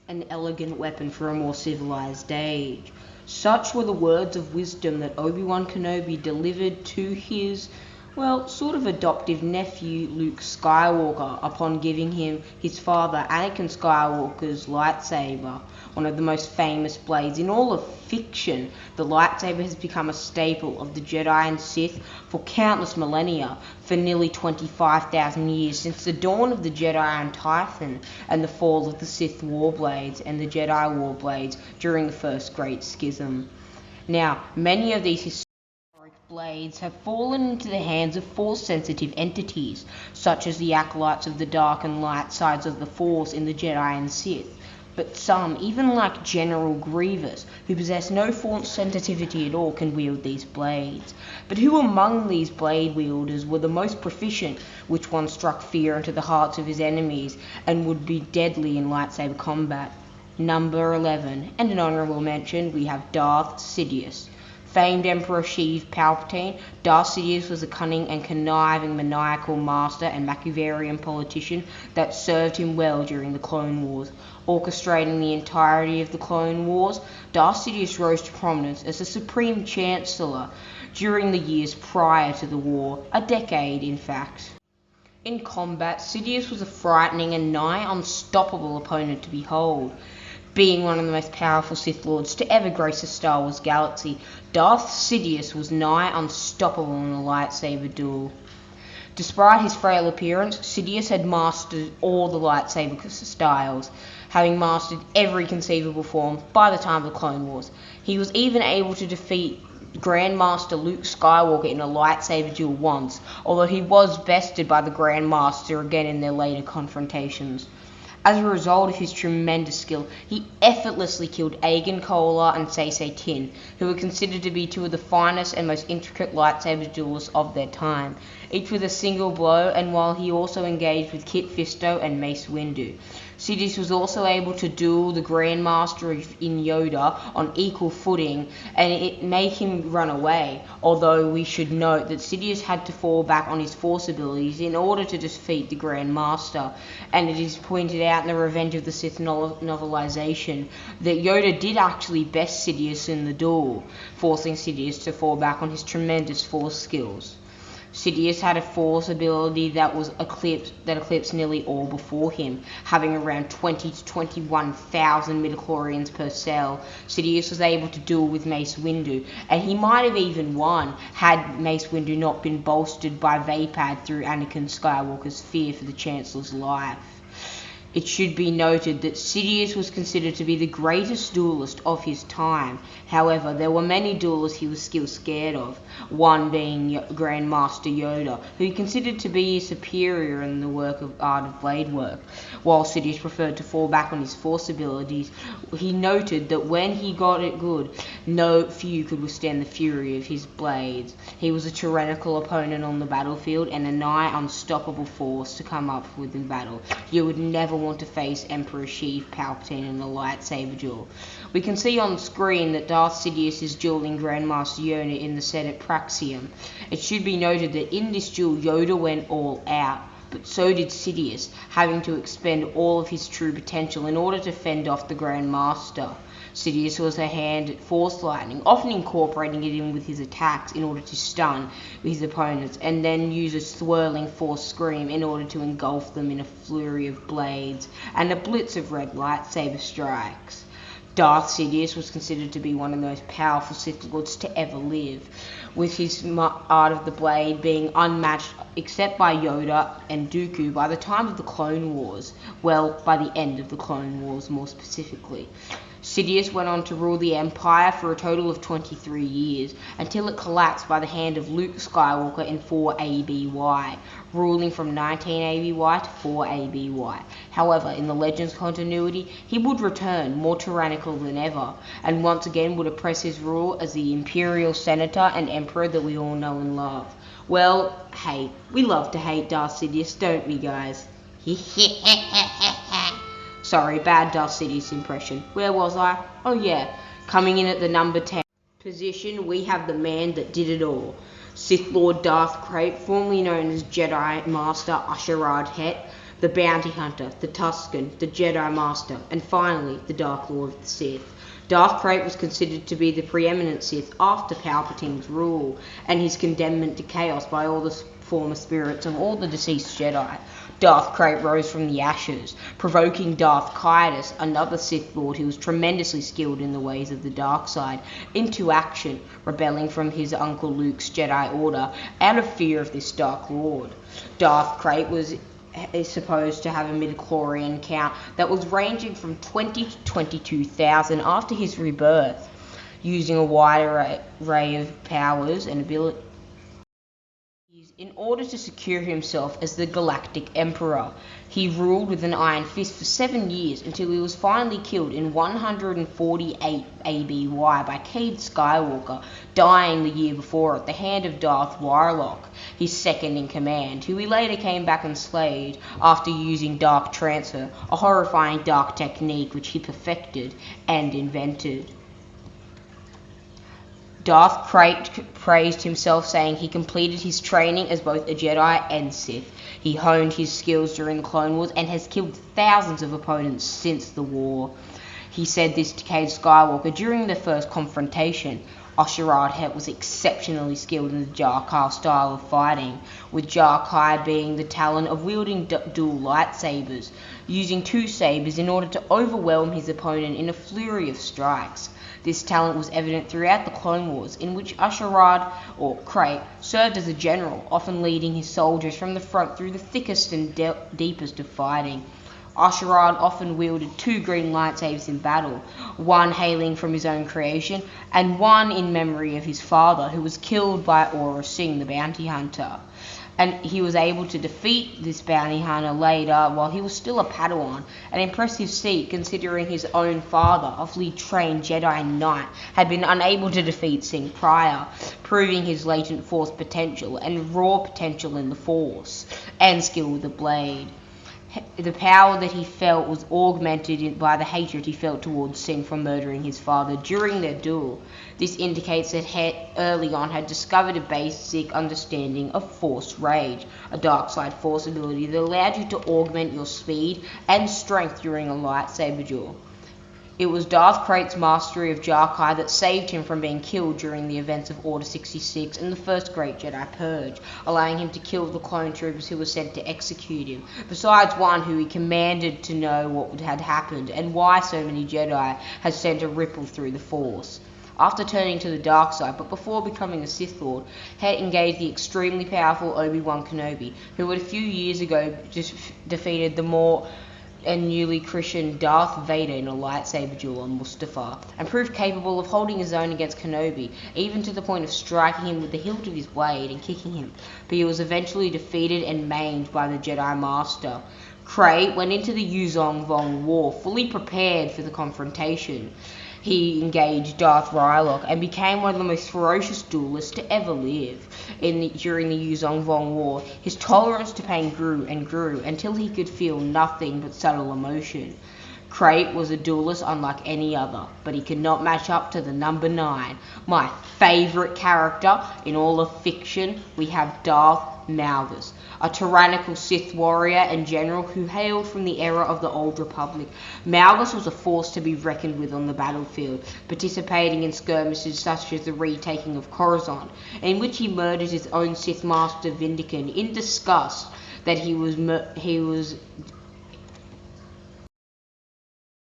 an elegant weapon for a more civilized age. Such were the words of wisdom that Obi-Wan Kenobi delivered to his, well, sort of adoptive nephew Luke Skywalker upon giving him his father Anakin Skywalker's lightsaber, one of the most famous blades in all of fiction. The lightsaber has become a staple of the Jedi and Sith for countless millennia, for nearly 25,000 years, since the dawn of the Jedi Untitled and the fall of the Sith Warblades and the Jedi Warblades during the First Great Schism. Now, many of these historic blades have fallen into the hands of Force-sensitive entities, such as the Acolytes of the dark and light sides of the Force in the Jedi and Sith. But some, even like General Grievous, who possess no Force sensitivity at all, can wield these blades. But who among these blade wielders were the most proficient? Which one struck fear into the hearts of his enemies and would be deadly in lightsaber combat? Number 11, and an honourable mention, we have Darth Sidious. Famed Emperor Sheev Palpatine, Darth Sidious was a cunning and conniving maniacal master and Machiavellian politician that served him well during the Clone Wars. Orchestrating the entirety of the Clone Wars, Darth Sidious rose to prominence as the Supreme Chancellor during the years prior to the war, a decade in fact. In combat, Sidious was a frightening and nigh unstoppable opponent to behold. Being one of the most powerful Sith Lords to ever grace the Star Wars galaxy, Darth Sidious was nigh unstoppable in a lightsaber duel. Despite his frail appearance, Sidious had mastered all the lightsaber styles, having mastered every conceivable form by the time of the Clone Wars. He was even able to defeat Grandmaster Luke Skywalker in a lightsaber duel once, although he was bested by the Grandmaster again in their later confrontations. As a result of his tremendous skill, he effortlessly killed Agen Kolar and Saesee Tiin, who were considered to be two of the finest and most intricate lightsaber duelists of their time, each with a single blow, and while he also engaged with Kit Fisto and Mace Windu. Sidious was also able to duel the Grandmaster in Yoda on equal footing, and it made him run away, although we should note that Sidious had to fall back on his Force abilities in order to defeat the Grandmaster, and it is pointed out in the Revenge of the Sith novelization that Yoda did actually best Sidious in the duel, forcing Sidious to fall back on his tremendous Force skills. Sidious had a Force ability that eclipsed nearly all before him, having around 20 to 21,000 midichlorians per cell. Sidious was able to duel with Mace Windu, and he might have even won had Mace Windu not been bolstered by Vader through Anakin Skywalker's fear for the Chancellor's life. It should be noted that Sidious was considered to be the greatest duelist of his time. However, there were many duelists he was still scared of, one being Grandmaster Yoda, who he considered to be superior in the art of blade work. While Sidious preferred to fall back on his Force abilities, he noted that when he got it good, no few could withstand the fury of his blades. He was a tyrannical opponent on the battlefield and a nigh unstoppable force to come up with in battle. You would never want to face Emperor Sheev Palpatine in a lightsaber duel. We can see on screen that Darth Sidious is dueling Grandmaster Yoda in the set at Praxium. It should be noted that in this duel Yoda went all out, but so did Sidious, having to expend all of his true potential in order to fend off the Grandmaster. Sidious was a hand at Force lightning, often incorporating it in with his attacks in order to stun his opponents, and then use a swirling Force scream in order to engulf them in a flurry of blades and a blitz of red lightsaber strikes. Darth Sidious was considered to be one of the most powerful Sith Lords to ever live, with his art of the blade being unmatched except by Yoda and Dooku by the time of the Clone Wars. Well, by the end of the Clone Wars more specifically. Sidious went on to rule the Empire for a total of 23 years, until it collapsed by the hand of Luke Skywalker in 4 ABY, ruling from 19 ABY to 4 ABY. However, in the Legends continuity, he would return, more tyrannical than ever, and once again would oppress his rule as the Imperial Senator and Emperor that we all know and love. Well, hey, we love to hate Darth Sidious, don't we, guys? Sorry, bad Darth Sidious impression. Where was I? Oh yeah, coming in at the number 10 position, we have the man that did it all. Sith Lord Darth Krayt, formerly known as Jedi Master Asherad Het, the Bounty Hunter, the Tusken, the Jedi Master, and finally the Dark Lord of the Sith. Darth Krayt was considered to be the preeminent Sith after Palpatine's rule, and his condemnment to chaos by all the former spirits of all the deceased Jedi. Darth Krayt rose from the ashes, provoking Darth Caedus, another Sith Lord who was tremendously skilled in the ways of the dark side, into action, rebelling from his uncle Luke's Jedi Order out of fear of this Dark Lord. Darth Krayt is supposed to have a midichlorian count that was ranging from 20 to 22,000 after his rebirth, using a wide array of powers and abilities in order to secure himself as the Galactic Emperor. He ruled with an iron fist for 7 years until he was finally killed in 148 ABY by Cade Skywalker, dying the year before at the hand of Darth Warlock, his second in command, who he later came back and slayed after using Dark Transfer, a horrifying dark technique which he perfected and invented. Darth Krayt praised himself, saying he completed his training as both a Jedi and Sith. He honed his skills during the Clone Wars and has killed thousands of opponents since the war. He said this to Cade Skywalker during their first confrontation. Osherad was exceptionally skilled in the Jar-Kar style of fighting, with Jar-Kai being the talent of wielding dual lightsabers, using two sabers in order to overwhelm his opponent in a flurry of strikes. This talent was evident throughout the Clone Wars, in which Osherad, or Krayt, served as a general, often leading his soldiers from the front through the thickest and deepest of fighting. Osherad often wielded two green lightsabers in battle, one hailing from his own creation, and one in memory of his father, who was killed by Aurra Sing, the bounty hunter. And he was able to defeat this bounty hunter later while he was still a Padawan, an impressive feat considering his own father, a fully trained Jedi Knight, had been unable to defeat Sing prior, proving his latent Force potential and raw potential in the Force, and skill with the blade. The power that he felt was augmented by the hatred he felt towards Sing for murdering his father during their duel. This indicates that he early on had discovered a basic understanding of Force Rage, a dark side Force ability that allowed you to augment your speed and strength during a lightsaber duel. It was Darth Krayt's mastery of Jar-Kai that saved him from being killed during the events of Order 66 and the First Great Jedi Purge, allowing him to kill the clone troopers who were sent to execute him, besides one who he commanded to know what had happened and why so many Jedi had sent a ripple through the Force. After turning to the dark side, but before becoming a Sith Lord, he engaged the extremely powerful Obi-Wan Kenobi, who had a few years ago defeated the more and newly christened Darth Vader in a lightsaber duel on Mustafar, and proved capable of holding his own against Kenobi, even to the point of striking him with the hilt of his blade and kicking him, but he was eventually defeated and maimed by the Jedi Master. Krayt went into the Yuzong Vong War fully prepared for the confrontation. He engaged Darth Rylock and became one of the most ferocious duelists to ever live. During the Yuzong Vong War, his tolerance to pain grew and grew until he could feel nothing but subtle emotion. Krayt was a duelist unlike any other, but he could not match up to the number 9. My favourite character in all of fiction, we have Darth Malgus, a tyrannical Sith warrior and general who hailed from the era of the Old Republic. Malgus was a force to be reckoned with on the battlefield, participating in skirmishes such as the retaking of Coruscant, in which he murdered his own Sith Master Vindican in disgust that he was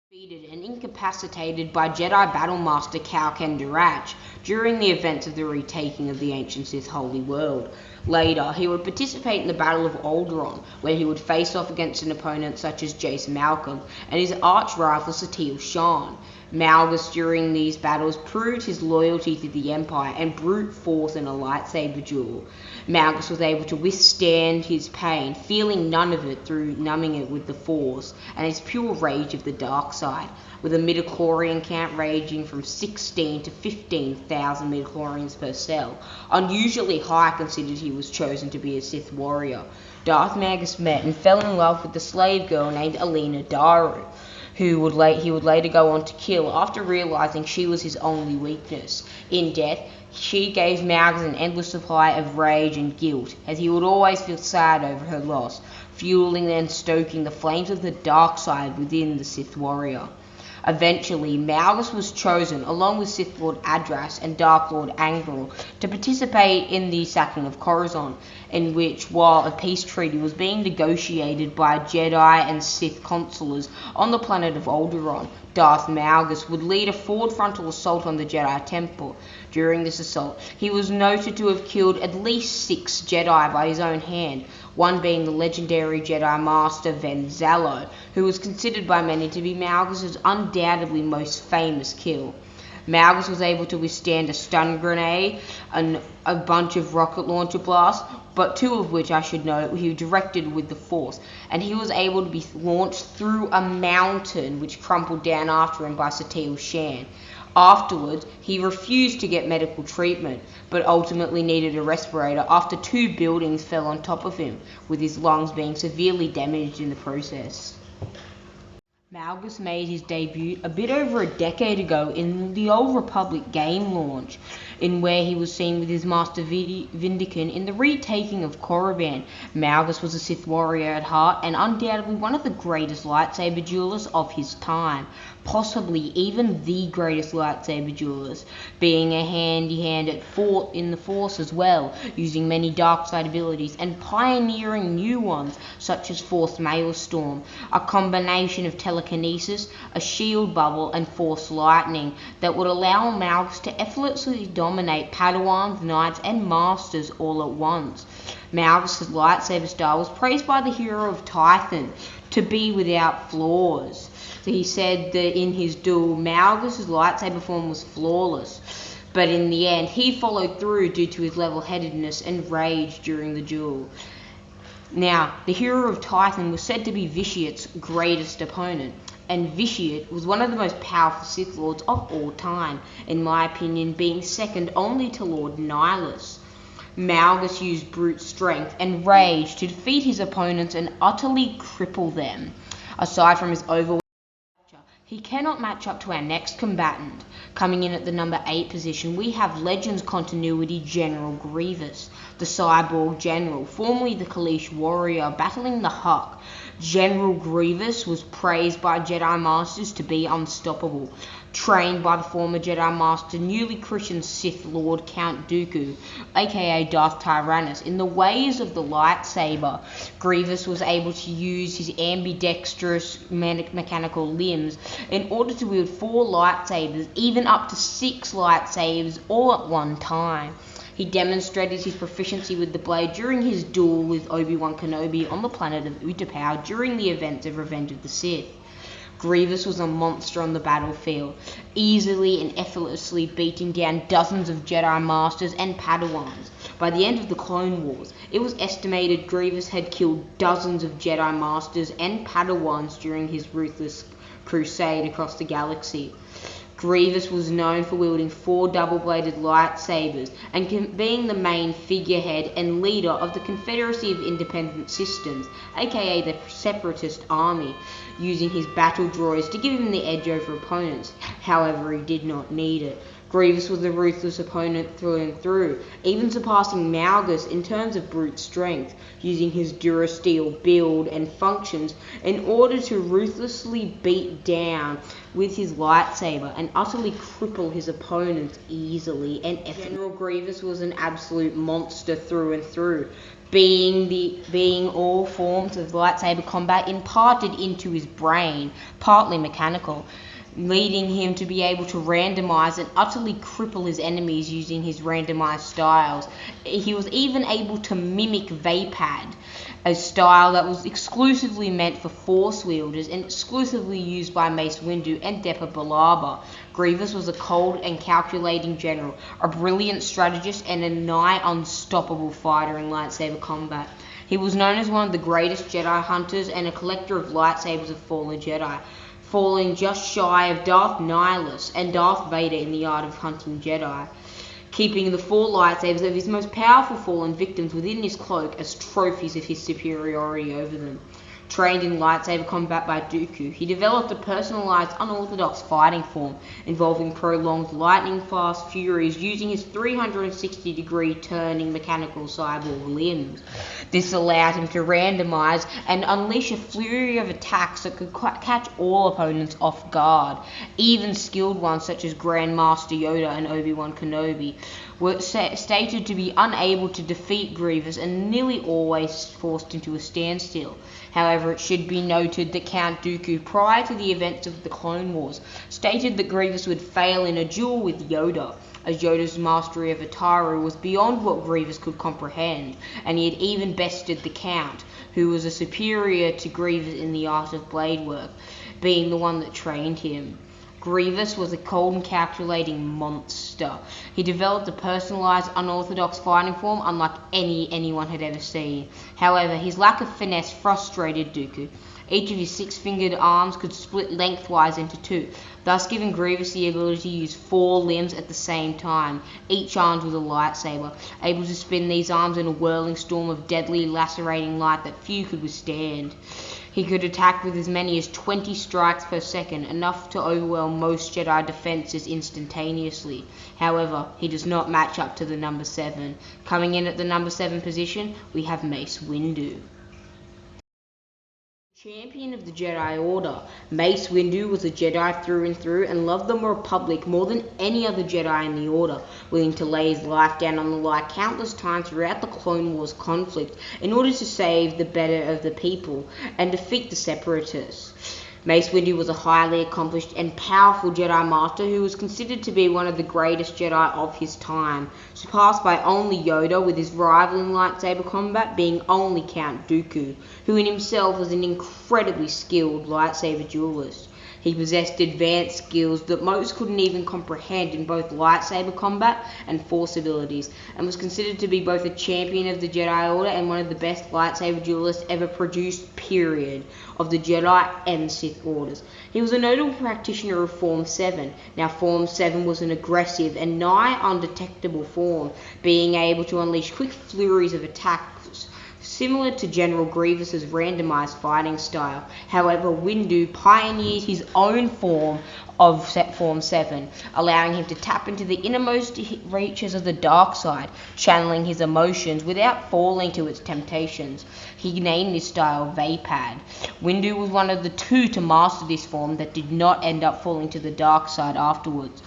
defeated and incapacitated by Jedi Battlemaster Cal Kendarach during the events of the retaking of the ancient Sith Holy World. Later, he would participate in the Battle of Alderaan, where he would face off against an opponent such as Jace Malcolm and his arch-rival Satele Shan. Malgus during these battles proved his loyalty to the Empire and brute force in a lightsaber duel. Malgus was able to withstand his pain, feeling none of it through numbing it with the Force and his pure rage of the dark side, with a midichlorian count ranging from 16 to 15,000 midichlorians per cell, unusually high considered he was chosen to be a Sith warrior. Darth Malgus met and fell in love with the slave girl named Alina Daru, who he would later go on to kill after realizing she was his only weakness. In death, she gave Malgus an endless supply of rage and guilt, as he would always feel sad over her loss, fueling and stoking the flames of the dark side within the Sith warrior. Eventually, Malgus was chosen, along with Sith Lord Adras and Dark Lord Angral, to participate in the sacking of Coruscant, in which, while a peace treaty was being negotiated by Jedi and Sith consulars on the planet of Alderaan, Darth Malgus would lead a forward frontal assault on the Jedi Temple. During this assault, he was noted to have killed at least 6 Jedi by his own hand, one being the legendary Jedi Master Ven Zallo, who was considered by many to be Malgus' undoubtedly most famous kill. Malgus was able to withstand a stun grenade and a bunch of rocket launcher blasts, but 2 of which, I should note, he directed with the Force, and he was able to be launched through a mountain which crumpled down after him by Satele Shan. Afterwards, he refused to get medical treatment, but ultimately needed a respirator after 2 buildings fell on top of him, with his lungs being severely damaged in the process. Malgus made his debut a bit over a decade ago in the Old Republic game launch, in where he was seen with his master Vindicant in the retaking of Korriban. Malgus was a Sith warrior at heart and undoubtedly one of the greatest lightsaber duelists of his time, possibly even the greatest lightsaber duelist, being a handy hand in the Force as well, using many dark side abilities and pioneering new ones such as Force Maelstrom, a combination of telekinesis, a shield bubble and Force lightning that would allow Malgus to effortlessly dominate Padawans, Knights and Masters all at once. Malgus' lightsaber style was praised by the hero of Tython to be without flaws. So he said that in his duel, Malgus' lightsaber form was flawless, but in the end, he followed through due to his level-headedness and rage during the duel. Now, the hero of Tython was said to be Vitiate's greatest opponent, and Vitiate was one of the most powerful Sith Lords of all time, in my opinion being second only to Lord Nihilus. Malgus used brute strength and rage to defeat his opponents and utterly cripple them. Aside from his overwhelming stature, he cannot match up to our next combatant. Coming in at the number 8 position, we have Legends continuity General Grievous, the cyborg general, formerly the Kaleesh warrior, battling the Huck. General Grievous was praised by Jedi Masters to be unstoppable. Trained by the former Jedi Master, newly christened Sith Lord Count Dooku, aka Darth Tyrannus, in the ways of the lightsaber, Grievous was able to use his ambidextrous mechanical limbs in order to wield 4 lightsabers, even up to 6 lightsabers all at one time. He demonstrated his proficiency with the blade during his duel with Obi-Wan Kenobi on the planet of Utapau during the events of Revenge of the Sith. Grievous was a monster on the battlefield, easily and effortlessly beating down dozens of Jedi Masters and Padawans. By the end of the Clone Wars, it was estimated Grievous had killed dozens of Jedi Masters and Padawans during his ruthless crusade across the galaxy. Grievous was known for wielding 4 double-bladed lightsabers and being the main figurehead and leader of the Confederacy of Independent Systems, aka the Separatist Army, using his battle droids to give him the edge over opponents. However, he did not need it. Grievous was a ruthless opponent through and through, even surpassing Malgus in terms of brute strength, using his Durasteel build and functions in order to ruthlessly beat down with his lightsaber and utterly cripple his opponents easily and effortlessly. General Grievous was an absolute monster through and through, being all forms of lightsaber combat imparted into his brain, partly mechanical, leading him to be able to randomize and utterly cripple his enemies using his randomized styles. He was even able to mimic Vapad, a style that was exclusively meant for Force wielders and exclusively used by Mace Windu and Depa Billaba. Grievous was a cold and calculating general, a brilliant strategist and a nigh unstoppable fighter in lightsaber combat. He was known as one of the greatest Jedi hunters and a collector of lightsabers of fallen Jedi, falling just shy of Darth Nihilus and Darth Vader in the art of hunting Jedi, keeping the 4 lightsabers of his most powerful fallen victims within his cloak as trophies of his superiority over them. Trained in lightsaber combat by Dooku, he developed a personalized, unorthodox fighting form involving prolonged lightning-fast furies using his 360-degree turning mechanical cyborg limbs. This allowed him to randomize and unleash a flurry of attacks that could catch all opponents off guard. Even skilled ones such as Grandmaster Yoda and Obi-Wan Kenobi were stated to be unable to defeat Grievous and nearly always forced into a standstill. However, it should be noted that Count Dooku, prior to the events of the Clone Wars, stated that Grievous would fail in a duel with Yoda, as Yoda's mastery of Ataru was beyond what Grievous could comprehend, and he had even bested the Count, who was a superior to Grievous in the art of blade work, being the one that trained him. Grievous was a cold and calculating monster. He developed a personalized, unorthodox fighting form unlike anyone had ever seen. However, his lack of finesse frustrated Dooku. Each of his six-fingered arms could split lengthwise into two, thus giving Grievous the ability to use 4 limbs at the same time, each armed with a lightsaber, able to spin these arms in a whirling storm of deadly, lacerating light that few could withstand. He could attack with as many as 20 strikes per second, enough to overwhelm most Jedi defenses instantaneously. However, he does not match up to the number 7. Coming in at the number 7 position, we have Mace Windu. Champion of the Jedi Order, Mace Windu was a Jedi through and through and loved the Republic more than any other Jedi in the Order, willing to lay his life down on the line countless times throughout the Clone Wars conflict in order to save the better of the people and defeat the Separatists. Mace Windu was a highly accomplished and powerful Jedi Master who was considered to be one of the greatest Jedi of his time, surpassed by only Yoda, with his rival in lightsaber combat being only Count Dooku, who in himself was an incredibly skilled lightsaber duelist. He possessed advanced skills that most couldn't even comprehend in both lightsaber combat and force abilities, and was considered to be both a champion of the Jedi Order and one of the best lightsaber duelists ever produced, period, of the Jedi and Sith Orders. He was a notable practitioner of Form 7. Now, Form 7 was an aggressive and nigh undetectable form, being able to unleash quick flurries of attacks similar to General Grievous's randomized fighting style. However, Windu pioneered his own form of Form 7, allowing him to tap into the innermost reaches of the dark side, channeling his emotions without falling to its temptations. He named this style Vapad. Windu was one of the 2 to master this form that did not end up falling to the dark side afterwards.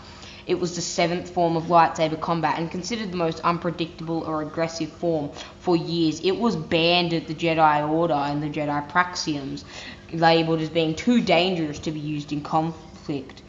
It was the 7th form of lightsaber combat and considered the most unpredictable or aggressive form for years. It was banned at the Jedi Order and the Jedi Praxiums, labelled as being too dangerous to be used in conflict.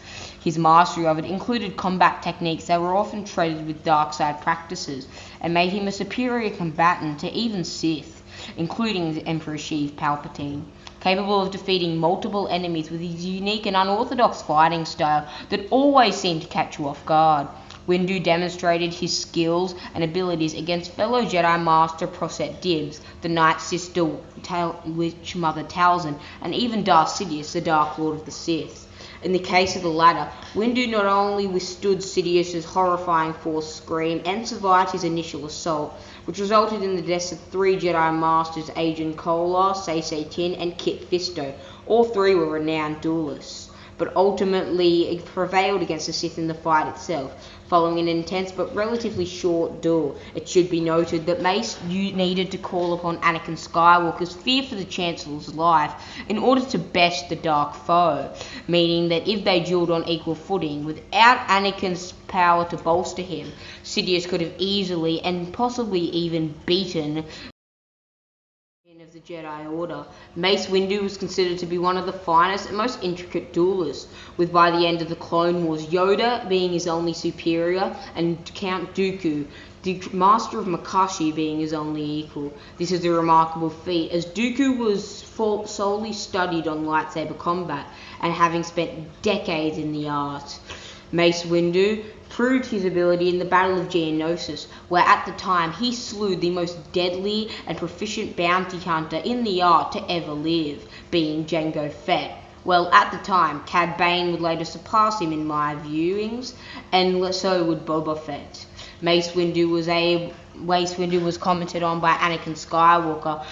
His mastery of it included combat techniques that were often treated with dark side practices and made him a superior combatant to even Sith, including the Emperor Sheev Palpatine. Capable of defeating multiple enemies with his unique and unorthodox fighting style that always seemed to catch you off guard. Windu demonstrated his skills and abilities against fellow Jedi Master Prosset Dibs, the Night Sister Witch Mother Talzin, and even Darth Sidious, the Dark Lord of the Sith. In the case of the latter, Windu not only withstood Sidious's horrifying force scream and survived his initial assault, which resulted in the deaths of 3 Jedi Masters, Agen Kolar, Saesee Tiin, and Kit Fisto. All 3 were renowned duelists, but ultimately prevailed against the Sith in the fight itself, following an intense but relatively short duel. It should be noted that Mace needed to call upon Anakin Skywalker's fear for the Chancellor's life in order to best the dark foe, meaning that if they duelled on equal footing, without Anakin's power to bolster him, Sidious could have easily and possibly even beaten of the Jedi Order. Mace Windu was considered to be one of the finest and most intricate duelists, with by the end of the Clone Wars, Yoda being his only superior and Count Dooku, the Master of Makashi, being his only equal. This is a remarkable feat, as Dooku was solely studied on lightsaber combat and having spent decades in the art. Mace Windu proved his ability in the Battle of Geonosis, where at the time he slew the most deadly and proficient bounty hunter in the art to ever live, being Jango Fett. Well, at the time, Cad Bane would later surpass him in my viewings, and so would Boba Fett. Mace Windu was commented on by Anakin Skywalker.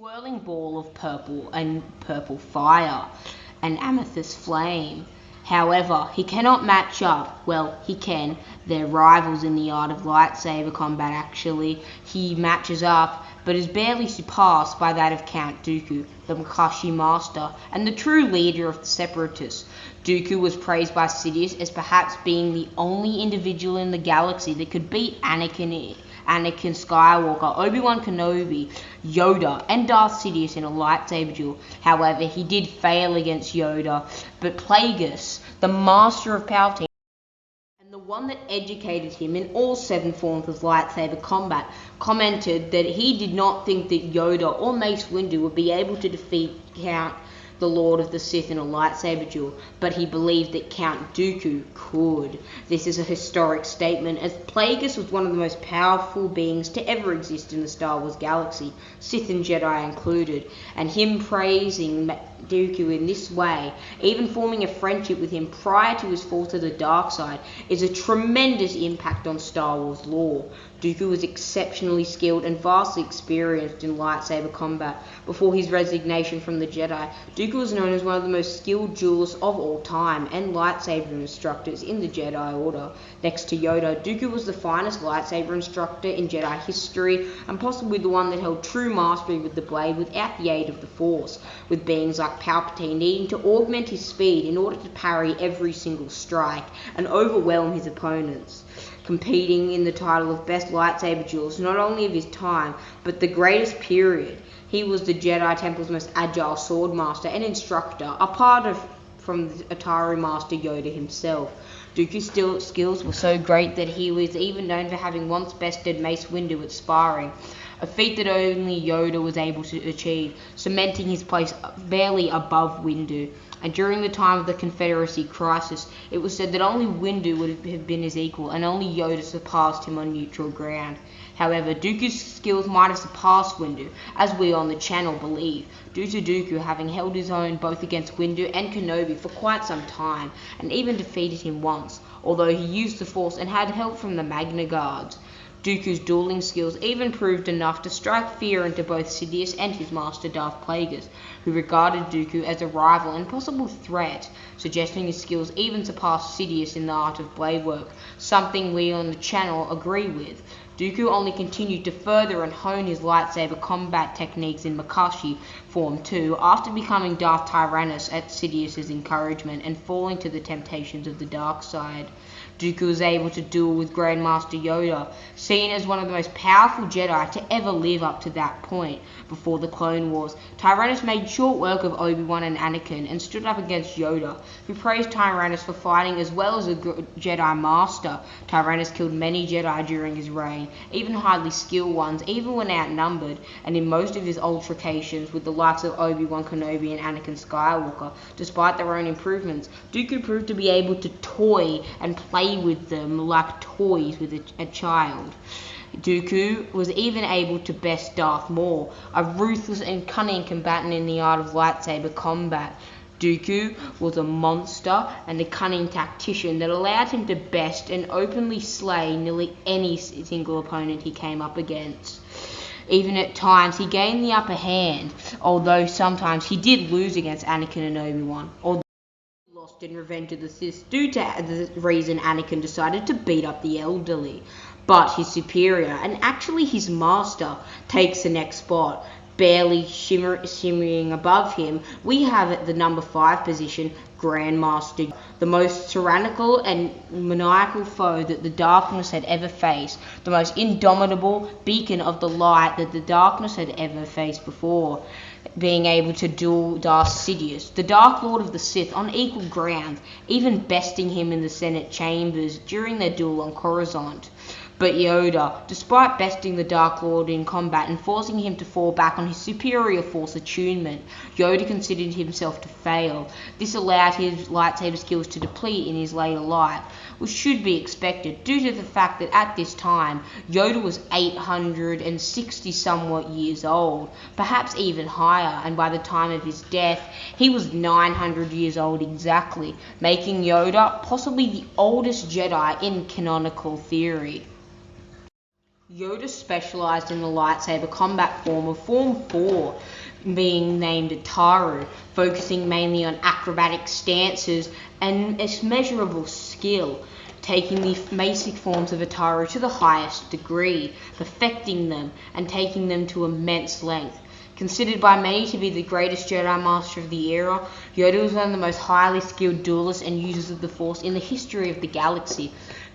swirling ball of purple fire, an amethyst flame. However, he cannot match up. Well, he can. They're rivals in the art of lightsaber combat actually. He matches up, but is barely surpassed by that of Count Dooku, the Makashi Master, and the true leader of the Separatists. Dooku was praised by Sidious as perhaps being the only individual in the galaxy that could beat Anakin Skywalker, Obi-Wan Kenobi, Yoda, and Darth Sidious in a lightsaber duel. However, he did fail against Yoda, but Plagueis, the master of Palpatine, and the one that educated him in all 7 forms of lightsaber combat, commented that he did not think that Yoda or Mace Windu would be able to defeat Count the Lord of the Sith in a lightsaber duel, but he believed that Count Dooku could. This is a historic statement, as Plagueis was one of the most powerful beings to ever exist in the Star Wars galaxy, Sith and Jedi included, and him praising Dooku in this way, even forming a friendship with him prior to his fall to the dark side, is a tremendous impact on Star Wars lore. Dooku was exceptionally skilled and vastly experienced in lightsaber combat. Before his resignation from the Jedi, Dooku was known as one of the most skilled duelists of all time and lightsaber instructors in the Jedi Order. Next to Yoda, Dooku was the finest lightsaber instructor in Jedi history and possibly the one that held true mastery with the blade without the aid of the Force, with beings like Palpatine needing to augment his speed in order to parry every single strike and overwhelm his opponents. Competing in the title of best lightsaber duelist not only of his time, but the greatest period. He was the Jedi Temple's most agile swordmaster and instructor, from the Atari Master Yoda himself. Dooku's skills were so great that he was even known for having once bested Mace Windu at sparring, a feat that only Yoda was able to achieve, cementing his place barely above Windu. And during the time of the Confederacy crisis, it was said that only Windu would have been his equal, and only Yoda surpassed him on neutral ground. However, Dooku's skills might have surpassed Windu, as we on the channel believe, due to Dooku having held his own both against Windu and Kenobi for quite some time, and even defeated him once, although he used the Force and had help from the Magna Guards. Dooku's dueling skills even proved enough to strike fear into both Sidious and his master Darth Plagueis, who regarded Dooku as a rival and possible threat, suggesting his skills even surpassed Sidious in the art of blade work, something we on the channel agree with. Dooku only continued to further and hone his lightsaber combat techniques in Makashi Form 2 after becoming Darth Tyrannus at Sidious's encouragement and falling to the temptations of the dark side. Dooku was able to duel with Grandmaster Yoda, seen as one of the most powerful Jedi to ever live up to that point. Before the Clone Wars, Tyrannus made short work of Obi-Wan and Anakin and stood up against Yoda, who praised Tyrannus for fighting as well as a Jedi Master. Tyrannus killed many Jedi during his reign, even highly skilled ones, even when outnumbered, and in most of his altercations with the likes of Obi-Wan Kenobi and Anakin Skywalker, despite their own improvements, Dooku proved to be able to toy and play with them like toys with a child. Dooku was even able to best Darth Maul, a ruthless and cunning combatant in the art of lightsaber combat. Dooku was a monster and a cunning tactician that allowed him to best and openly slay nearly any single opponent he came up against. Even at times he gained the upper hand, although sometimes he did lose against Anakin and Obi-Wan. Lost in Revenge of the Sith due to the reason Anakin decided to beat up the elderly. But his superior, and actually his master, takes the next spot. Barely shimmering above him, we have at the number 5 position, Grandmaster, the most tyrannical and maniacal foe that the darkness had ever faced, the most indomitable beacon of the light that the darkness had ever faced before, being able to duel Darth Sidious, the Dark Lord of the Sith, on equal ground, even besting him in the Senate chambers during their duel on Coruscant. But Yoda, despite besting the Dark Lord in combat and forcing him to fall back on his superior Force attunement, Yoda considered himself to fail. This allowed his lightsaber skills to deplete in his later life, which should be expected due to the fact that at this time, Yoda was 860 somewhat years old, perhaps even higher, and by the time of his death, he was 900 years old exactly, making Yoda possibly the oldest Jedi in canonical theory. Yoda specialized in the lightsaber combat form of Form 4, being named Ataru, focusing mainly on acrobatic stances and immeasurable skill, taking the basic forms of Ataru to the highest degree, perfecting them and taking them to immense length. Considered by many to be the greatest Jedi Master of the era, Yoda was one of the most highly skilled duelists and users of the Force in the history of the galaxy,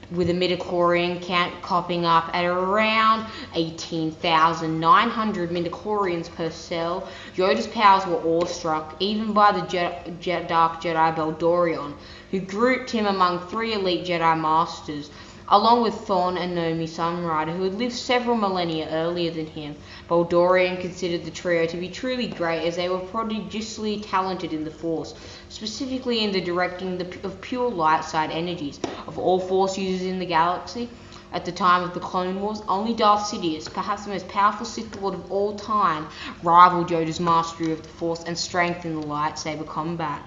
with a midichlorian count copying up at around 18,900 midichlorians per cell. Yoda's powers were awestruck, even by the Dark Jedi Beldorion, who grouped him among 3 elite Jedi Masters, along with Thrawn and Nomi Sunrider, who had lived several millennia earlier than him. Beldorion considered the trio to be truly great, as they were prodigiously talented in the Force, specifically in the directing of pure light side energies. Of all Force users in the galaxy, at the time of the Clone Wars, only Darth Sidious, perhaps the most powerful Sith Lord of all time, rivaled Yoda's mastery of the Force and strength in the lightsaber combat.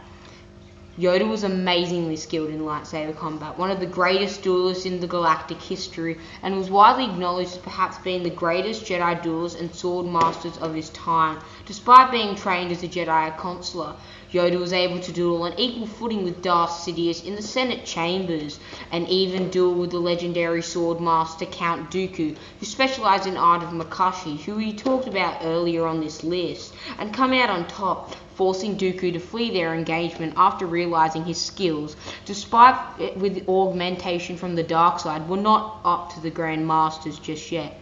Yoda was amazingly skilled in lightsaber combat, one of the greatest duelists in the galactic history, and was widely acknowledged as perhaps being the greatest Jedi duelists and sword masters of his time. Despite being trained as a Jedi consular, Yoda was able to duel on equal footing with Darth Sidious in the Senate chambers, and even duel with the legendary sword master Count Dooku, who specialized in art of Makashi, who we talked about earlier on this list, and come out on top, forcing Dooku to flee their engagement after realizing his skills, despite with augmentation from the dark side, were not up to the Grand Masters just yet.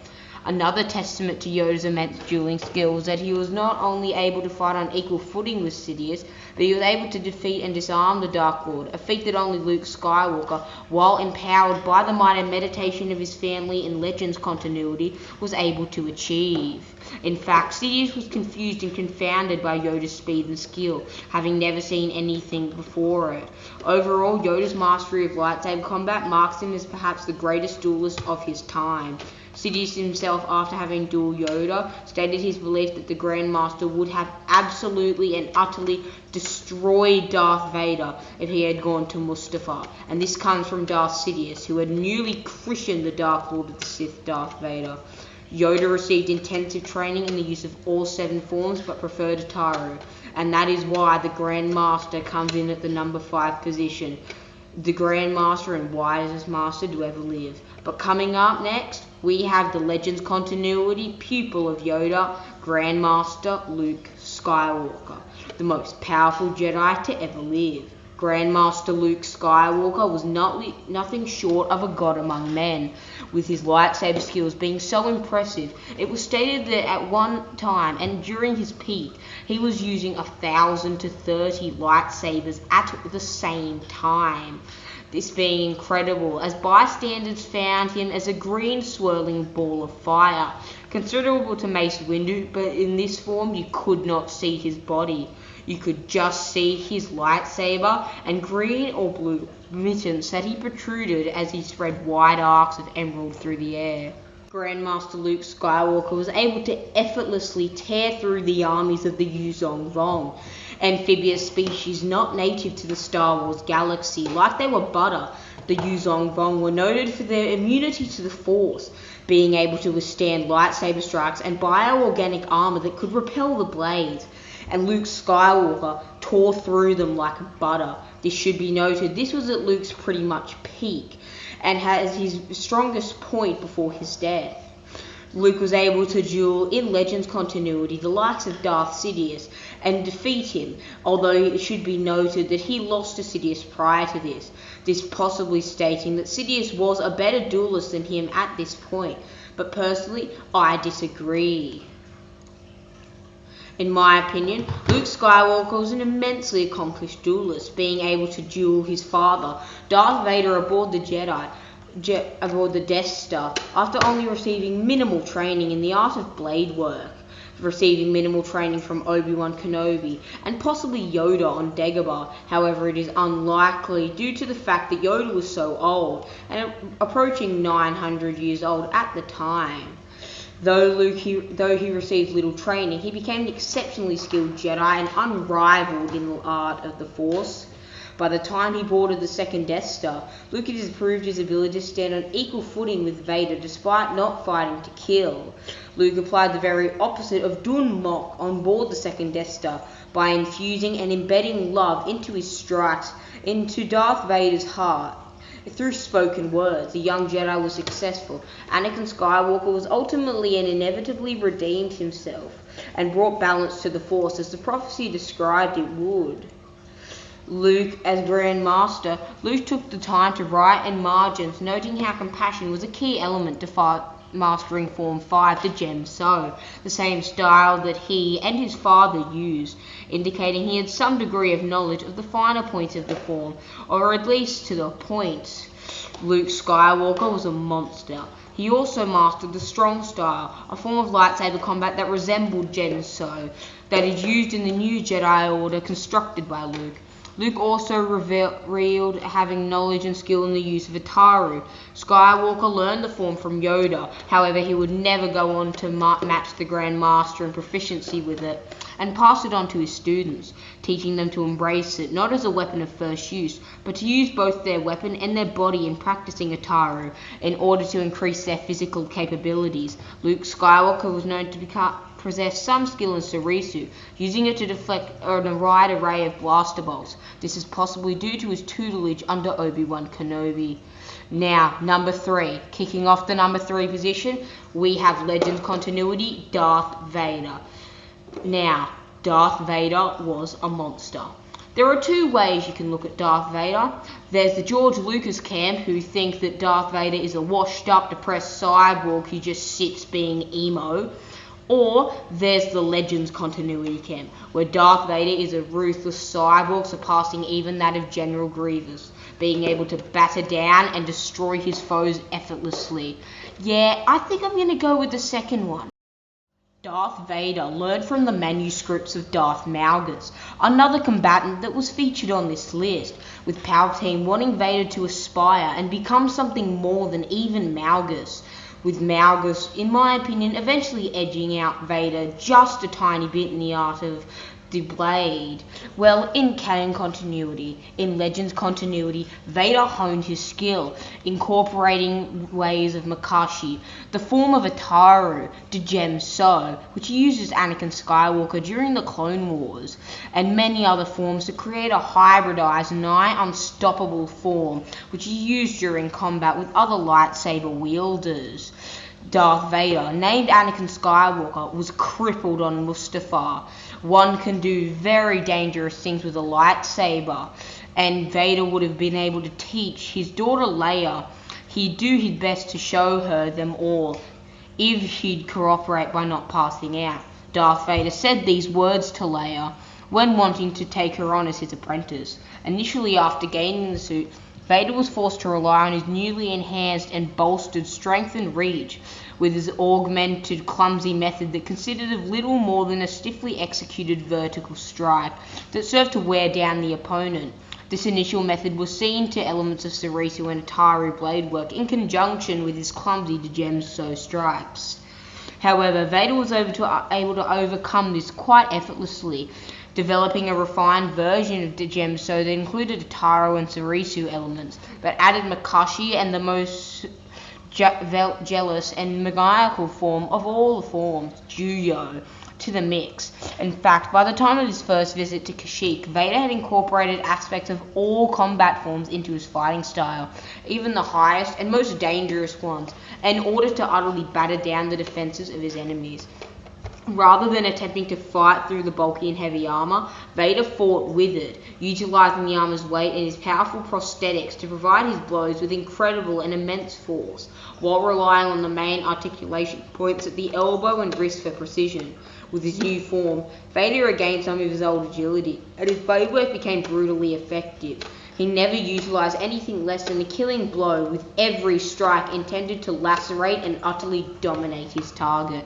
Another testament to Yoda's immense dueling skills that he was not only able to fight on equal footing with Sidious, but he was able to defeat and disarm the Dark Lord, a feat that only Luke Skywalker, while empowered by the might and meditation of his family in Legends continuity, was able to achieve. In fact, Sidious was confused and confounded by Yoda's speed and skill, having never seen anything before it. Overall, Yoda's mastery of lightsaber combat marks him as perhaps the greatest duelist of his time. Sidious himself, after having dueled Yoda, stated his belief that the Grand Master would have absolutely and utterly destroyed Darth Vader if he had gone to Mustafar, and this comes from Darth Sidious, who had newly christened the Dark Lord of the Sith, Darth Vader. Yoda received intensive training in the use of all 7 forms, but preferred Ataru, and that is why the Grand Master comes in at the number 5 position. The Grand Master and wisest master to ever live. But coming up next, we have the Legends continuity pupil of Yoda, Grand Master Luke Skywalker, the most powerful Jedi to ever live. Grand Master Luke Skywalker was nothing short of a god among men, with his lightsaber skills being so impressive. It was stated that at one time and during his peak, he was using 1,000 to 30 lightsabers at the same time. This being incredible, as bystanders found him as a green swirling ball of fire, considerable to Mace Windu, but in this form you could not see his body. You could just see his lightsaber and green or blue mittens that he protruded as he spread wide arcs of emerald through the air. Grandmaster Luke Skywalker was able to effortlessly tear through the armies of the Yuzong Vong, amphibious species not native to the Star Wars galaxy. Like they were butter, the Yuzong Vong were noted for their immunity to the Force, being able to withstand lightsaber strikes and bioorganic armor that could repel the blades, and Luke Skywalker tore through them like butter. This should be noted, this was at Luke's pretty much peak, and has his strongest point before his death. Luke was able to duel in Legends continuity the likes of Darth Sidious and defeat him, although it should be noted that he lost to Sidious prior to this possibly stating that Sidious was a better duelist than him at this point, but personally I disagree. In my opinion, Luke Skywalker was an immensely accomplished duelist, being able to duel his father, Darth Vader, aboard the Death Star, after only receiving minimal training in the art of blade work, receiving minimal training from Obi-Wan Kenobi, and possibly Yoda on Dagobah. However, it is unlikely due to the fact that Yoda was so old, and approaching 900 years old at the time. Though he received little training, he became an exceptionally skilled Jedi and unrivaled in the art of the Force. By the time he boarded the second Death Star, Luke had disproved his ability to stand on equal footing with Vader despite not fighting to kill. Luke applied the very opposite of Dun Mok on board the second Death Star by infusing and embedding love into his strikes into Darth Vader's heart. Through spoken words, the young Jedi was successful. Anakin Skywalker was ultimately and inevitably redeemed himself and brought balance to the Force as the prophecy described it would. Luke, as Grand Master, Luke took the time to write in margins, noting how compassion was a key element to mastering Form 5, the Gem So, the same style that he and his father used, indicating he had some degree of knowledge of the finer points of the form, or at least to the points. Luke Skywalker was a monster. He also mastered the Strong Style, a form of lightsaber combat that resembled Gem So, that is used in the new Jedi Order constructed by Luke. Luke also revealed having knowledge and skill in the use of Ataru. Skywalker learned the form from Yoda, however he would never go on to match the Grand Master in proficiency with it, and pass it on to his students, teaching them to embrace it not as a weapon of first use, but to use both their weapon and their body in practicing Ataru in order to increase their physical capabilities. Luke Skywalker was known to possess some skill in Sarisu, using it to deflect a wide array of blaster bolts. This is possibly due to his tutelage under Obi-Wan Kenobi. Now, number 3. Kicking off the number 3 position, we have Legends continuity, Darth Vader. Now, Darth Vader was a monster. There are 2 ways you can look at Darth Vader. There's the George Lucas camp, who think that Darth Vader is a washed-up, depressed cyborg who just sits being emo. Or there's the Legends continuity camp, where Darth Vader is a ruthless cyborg surpassing even that of General Grievous, being able to batter down and destroy his foes effortlessly. Yeah, I think I'm going to go with the second one. Darth Vader learned from the manuscripts of Darth Malgus, another combatant that was featured on this list, with Palpatine wanting Vader to aspire and become something more than even Malgus, with Malgus, in my opinion, eventually edging out Vader just a tiny bit in the art of the blade. Well, in Canon continuity, in Legends continuity, Vader honed his skill, incorporating ways of Makashi, the form of Ataru, the Gem So, which he uses Anakin Skywalker during the Clone Wars, and many other forms to create a hybridized, nigh unstoppable form, which he used during combat with other lightsaber wielders. Darth Vader, named Anakin Skywalker, was crippled on Mustafar. One can do very dangerous things with a lightsaber, and Vader would have been able to teach his daughter Leia. He'd do his best to show her them all, if she'd cooperate by not passing out. Darth Vader said these words to Leia when wanting to take her on as his apprentice. Initially, after gaining the suit, Vader was forced to rely on his newly enhanced and bolstered strength and reach, with his augmented clumsy method that consisted of little more than a stiffly executed vertical strike that served to wear down the opponent. This initial method was seen to elements of Sarisu and Ataru blade work in conjunction with his clumsy Gem So strikes. However, Vader was able to overcome this quite effortlessly, developing a refined version of the Gem So that included Ataru and Sarisu elements, but added Makashi and the most jealous and maniacal form of all the forms, Juyo, to the mix. In fact, by the time of his first visit to Kashyyyk, Vader had incorporated aspects of all combat forms into his fighting style, even the highest and most dangerous ones, in order to utterly batter down the defenses of his enemies. Rather than attempting to fight through the bulky and heavy armor, Vader fought with it, utilizing the armor's weight and his powerful prosthetics to provide his blows with incredible and immense force, while relying on the main articulation points at the elbow and wrist for precision. With his new form, Vader regained some of his old agility, and his blade work became brutally effective. He never utilized anything less than a killing blow, with every strike intended to lacerate and utterly dominate his target.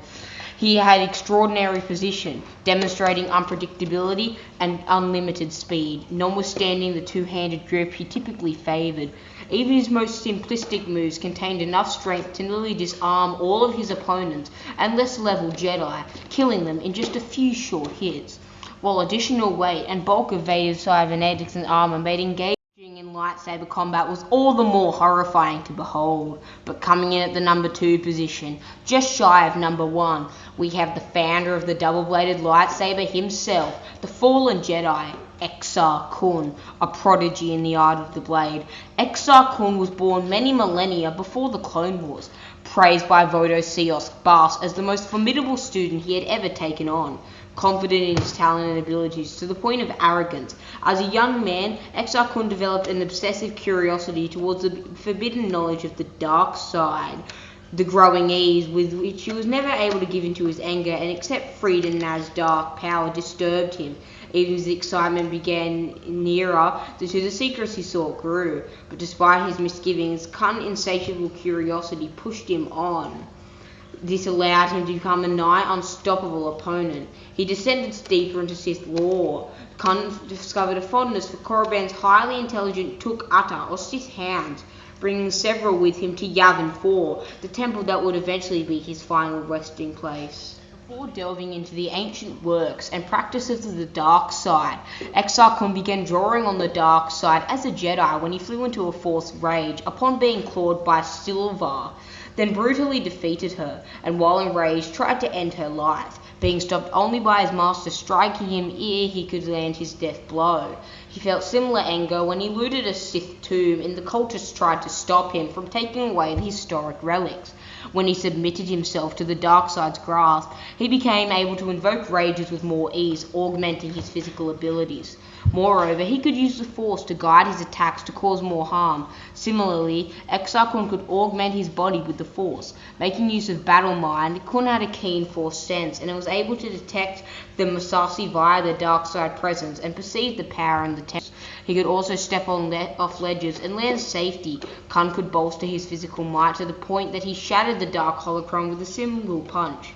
He had extraordinary precision, demonstrating unpredictability and unlimited speed, notwithstanding the two-handed grip he typically favored. Even his most simplistic moves contained enough strength to nearly disarm all of his opponents and less level Jedi, killing them in just a few short hits. while additional weight and bulk of Vader's cybernetics and armor made engaging in lightsaber combat was all the more horrifying to behold. But coming in at the number 2 position, just shy of number 1, we have the founder of the double-bladed lightsaber himself, the fallen Jedi, Exar Kun, a prodigy in the art of the blade. Exar Kun was born many millennia before the Clone Wars, praised by Skywalkr as the most formidable student he had ever taken on. Confident in his talent and abilities to the point of arrogance, as a young man, Exar Kun developed an obsessive curiosity towards the forbidden knowledge of the dark side. The growing ease with which he was never able to give in to his anger and accept freedom as dark power disturbed him. Even as the excitement began nearer, to the secrets he sought grew. But despite his misgivings, Kun's insatiable curiosity pushed him on. This allowed him to become a nigh unstoppable opponent. He descended deeper into Sith lore. Kun discovered a fondness for Korriban's highly intelligent Tuk-Ata, or Sith hounds, bringing several with him to Yavin 4, the temple that would eventually be his final resting place. Before delving into the ancient works and practices of the dark side, Exar Kun began drawing on the dark side as a Jedi when he flew into a Force rage upon being clawed by Silva, then brutally defeated her, and while enraged tried to end her life, being stopped only by his master striking him ere he could land his death blow. He felt similar anger when he looted a Sith tomb and the cultists tried to stop him from taking away the historic relics. When he submitted himself to the dark side's grasp, he became able to invoke rages with more ease, augmenting his physical abilities. Moreover, he could use the Force to guide his attacks to cause more harm. Similarly, Exar Kun could augment his body with the Force. Making use of battle mind, Kun had a keen Force sense and was able to detect the Massassi via the dark side presence and perceive the power in the temple. He could also step off ledges and land safety. Kun could bolster his physical might to the point that he shattered the dark holocron with a single punch.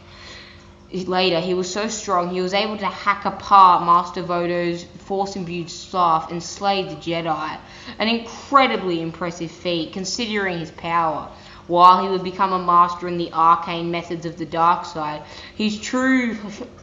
Later, he was so strong he was able to hack apart Master Vodo's Force-imbued staff and slay the Jedi. An incredibly impressive feat, considering his power. While he would become a master in the arcane methods of the dark side, his true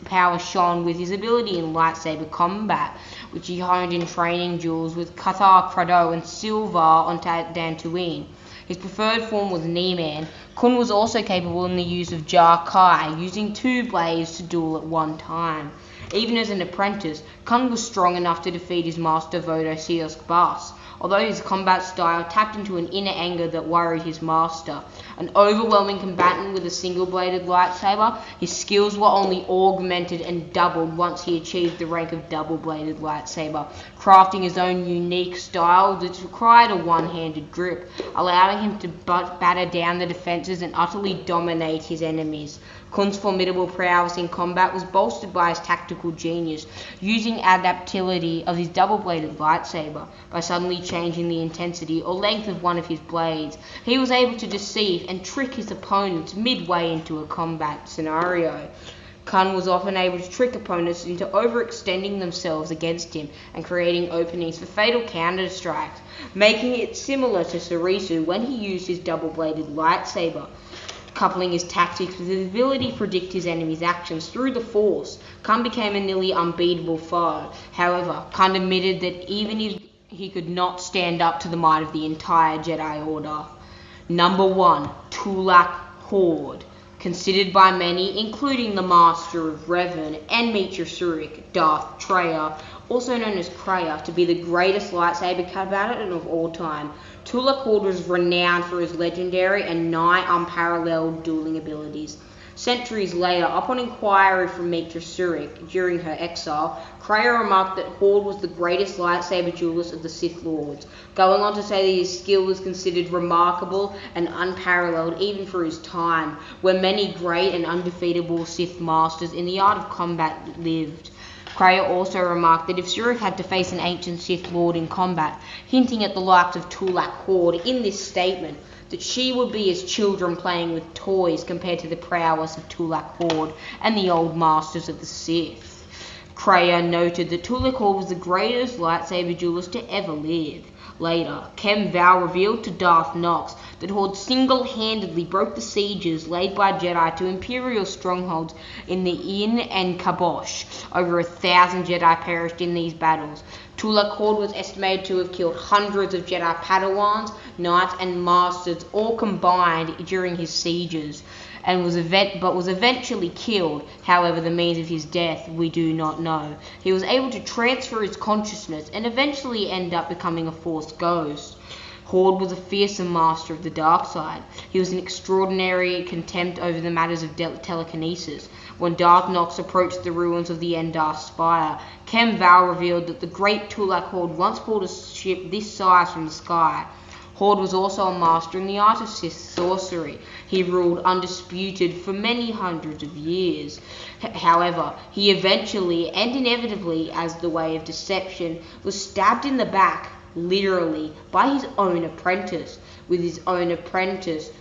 power shone with his ability in lightsaber combat, which he honed in training duels with Cathar Crado and Silva on Dantooine. His preferred form was Knee-Man. Kun was also capable in the use of Jar Kai, using 2 blades to duel at one time. Even as an apprentice, Kun was strong enough to defeat his master Vodo Skywalkr, although his combat style tapped into an inner anger that worried his master. An overwhelming combatant with a single-bladed lightsaber, his skills were only augmented and doubled once he achieved the rank of double-bladed lightsaber, crafting his own unique style that required a one-handed grip, allowing him to batter down the defenses and utterly dominate his enemies. Kun's formidable prowess in combat was bolstered by his tactical genius, using adaptability of his double-bladed lightsaber. By suddenly changing the intensity or length of one of his blades, he was able to deceive and trick his opponents midway into a combat scenario. Kun was often able to trick opponents into overextending themselves against him and creating openings for fatal counter-strikes, making it similar to Sarisu when he used his double-bladed lightsaber. Coupling his tactics with his ability to predict his enemy's actions through the Force, Kun became a nearly unbeatable foe. However, Kun admitted that even if he could not stand up to the might of the entire Jedi Order. Number 1, Tulak Horde. Considered by many, including the Master of Revan and Meetra Surik, Darth Traya, also known as Kreia, to be the greatest lightsaber combatant of all time. Tulak Horde was renowned for his legendary and nigh unparalleled dueling abilities. Centuries later, upon inquiry from Meetra Surik during her exile, Kreia remarked that Horde was the greatest lightsaber duelist of the Sith Lords, going on to say that his skill was considered remarkable and unparalleled even for his time, where many great and undefeatable Sith masters in the art of combat lived. Kreia also remarked that if Surik had to face an ancient Sith Lord in combat, hinting at the likes of Tulak Horde in this statement, that she would be as children playing with toys compared to the prowess of Tulak Horde and the old masters of the Sith. Kreia noted that Tulakor was the greatest lightsaber duelist to ever live. Later, Kem Val revealed to Darth Nox that Horde single-handedly broke the sieges laid by Jedi to Imperial strongholds in the Inn and Kabosh. Over 1,000 Jedi perished in these battles. Tulakor was estimated to have killed hundreds of Jedi Padawans, Knights, and Masters, all combined during his sieges, and was eventually killed. However, the means of his death we do not know. He was able to transfer his consciousness and eventually end up becoming a Force ghost. Horde was a fearsome master of the dark side. He was an extraordinary contempt over the matters of telekinesis. When Darth Nox approached the ruins of the Endar Spire, Kem Val revealed that the great Tulak Horde once pulled a ship this size from the sky. Horde was also a master in the art of Sith sorcery. He ruled undisputed for many hundreds of years. However, he eventually and inevitably, as the way of deception, was stabbed in the back, literally, by his own apprentice, with his own apprentice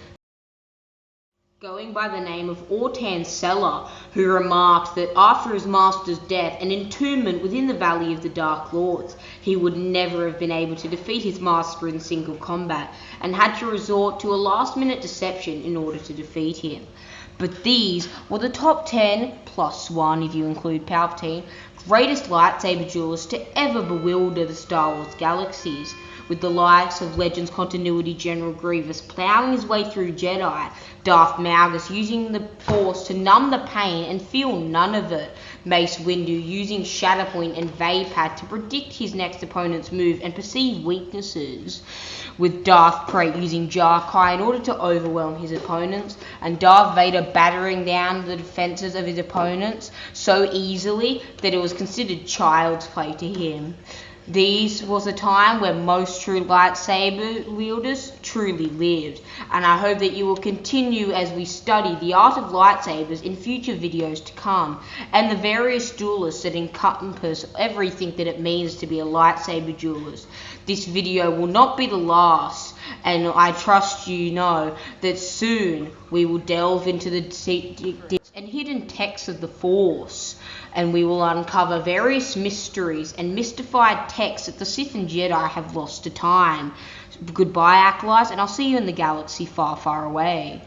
going by the name of Ortan Seller, who remarked that after his master's death and entombment within the Valley of the Dark Lords, he would never have been able to defeat his master in single combat, and had to resort to a last-minute deception in order to defeat him. But these were the top 10, plus 1 if you include Palpatine, greatest lightsaber duelists to ever bewilder the Star Wars galaxies, with the likes of Legends Continuity General Grievous ploughing his way through Jedi, Darth Malgus using the Force to numb the pain and feel none of it, Mace Windu using Shatterpoint and Vapad to predict his next opponent's move and perceive weaknesses, with Darth Prate using Jarkai in order to overwhelm his opponents, and Darth Vader battering down the defenses of his opponents so easily that it was considered child's play to him. This was a time where most true lightsaber wielders truly lived, and I hope that you will continue as we study the art of lightsabers in future videos to come, and the various duelists that encompass everything that it means to be a lightsaber duelist. This video will not be the last, and I trust you know that soon we will delve into the and hidden texts of the Force, and we will uncover various mysteries and mystified texts that the Sith and Jedi have lost to time. Goodbye, acolytes, and I'll see you in the galaxy far, far away.